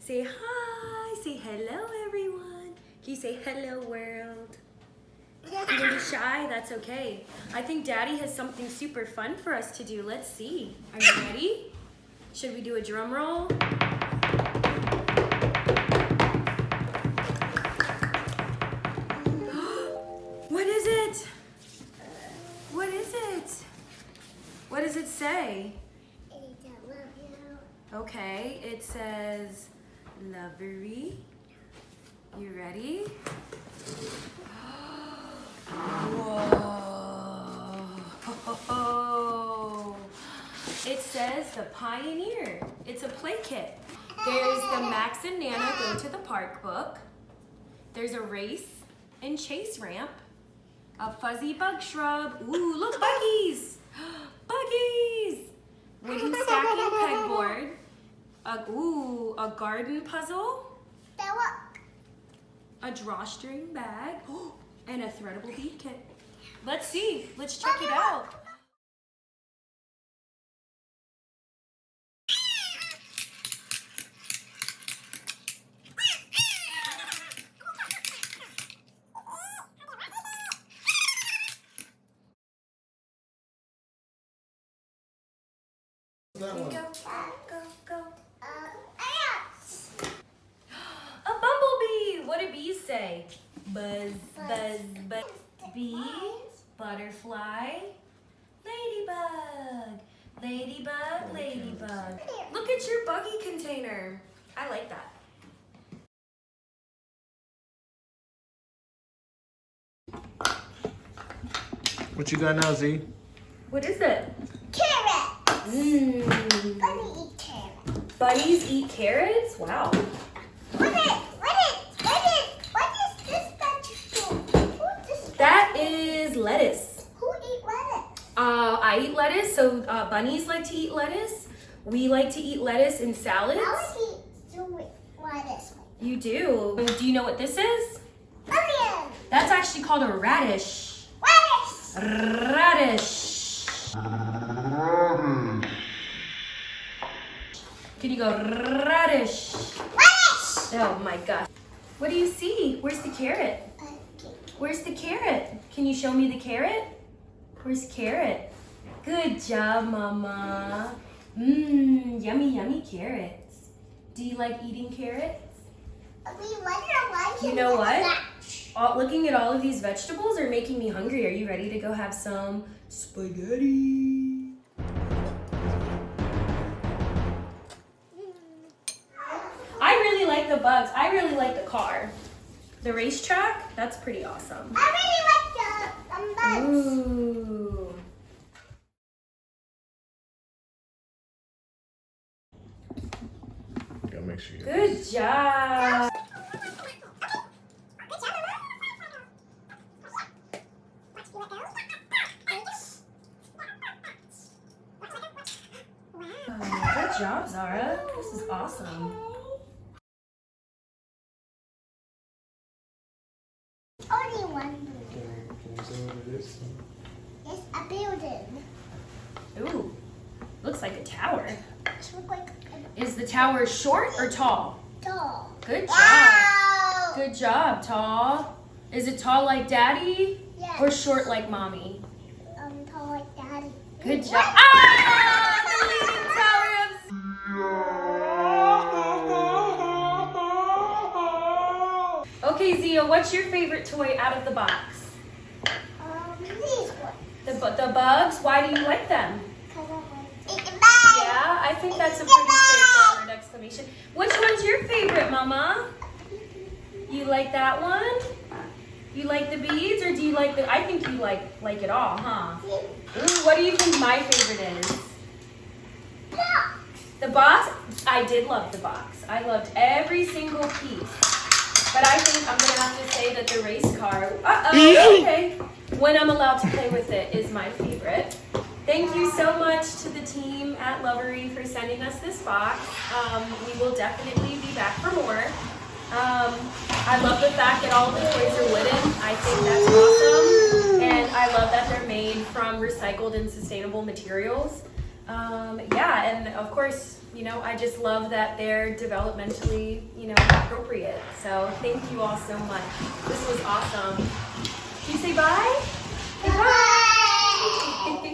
Say hi. Say hello, everyone. Can you say hello, world? You're gonna be shy? That's okay. I think Daddy has something super fun for us to do. Let's see. Are you ready? Should we do a drum roll? What is it? What is it? What does it say? I love you. Okay, it says Lovevery. You ready? Whoa! It says the Pioneer. It's a play kit. There's the Max and Nana Go to the Park book. There's a race and chase ramp. A fuzzy bug shrub. Ooh, look, buggies! Buggies! Wooden stacking pegboard. A garden puzzle. A drawstring bag. And a threadable bead kit. Let's see. Let's check it out. That one. Go. A bumblebee. What do bees say? Buzz, buzz, buzz. Bee, butterfly, ladybug. Ladybug, ladybug. Look at your buggy container. I like that. What you got now, Z? What is it? Carrot. Mmm. Bunny eat carrot. Bunnies eat carrots? Wow. What is this vegetable? Who's this? That is lettuce. Who eat lettuce? I eat lettuce, so bunnies like to eat lettuce. We like to eat lettuce in salads. I like to eat lettuce. You do. Do you know what this is? Onion. That's actually called a radish. Lettuce. Radish. Can you go radish? Lettuce. Oh my gosh. What do you see? Where's the carrot? Where's the carrot? Can you show me the carrot? Where's carrot? Good job, Mama. Mmm, yummy, yummy carrots. Do you like eating carrots? You know what? Looking at all of these vegetables are making me hungry. Are you ready to go have some spaghetti? I really like the bugs. I really like the car. The racetrack, that's pretty awesome. I really like the bugs. Ooh. Gotta make sure you Good job. Good job, Zara. This is awesome. Only one building. Can you say what it is? Yes, a building. Ooh, looks like a tower. It looks like a Is the tower short or tall? dog. Good job. Wow. Good job, tall. Is it tall like Daddy Yes. or short like Mommy? Tall like Daddy. Good job. What? Ah! The Leaning Tower of... Okay, Zia, what's your favorite toy out of the box? These ones. The bugs? Why do you like them? Because I want to eat the bag. Yeah, I think that's a pretty straightforward explanation. Which one's your favorite, Mama? You like that one? You like the beads, or do you like the... I think you like it all, huh? Ooh, what do you think my favorite is? Box. The box? I did love the box. I loved every single piece. But I think I'm gonna have to say that the race car... okay. When I'm allowed to play with it is my favorite. Thank you so much to the team at Lovevery for sending us this box. We will definitely be back for more. I love the fact that all of the toys are wooden. I think that's awesome. And I love that they're made from recycled and sustainable materials. Yeah, and of course, you know, I just love that they're developmentally, you know, appropriate. So thank you all so much. This was awesome. Can you say bye? Say bye.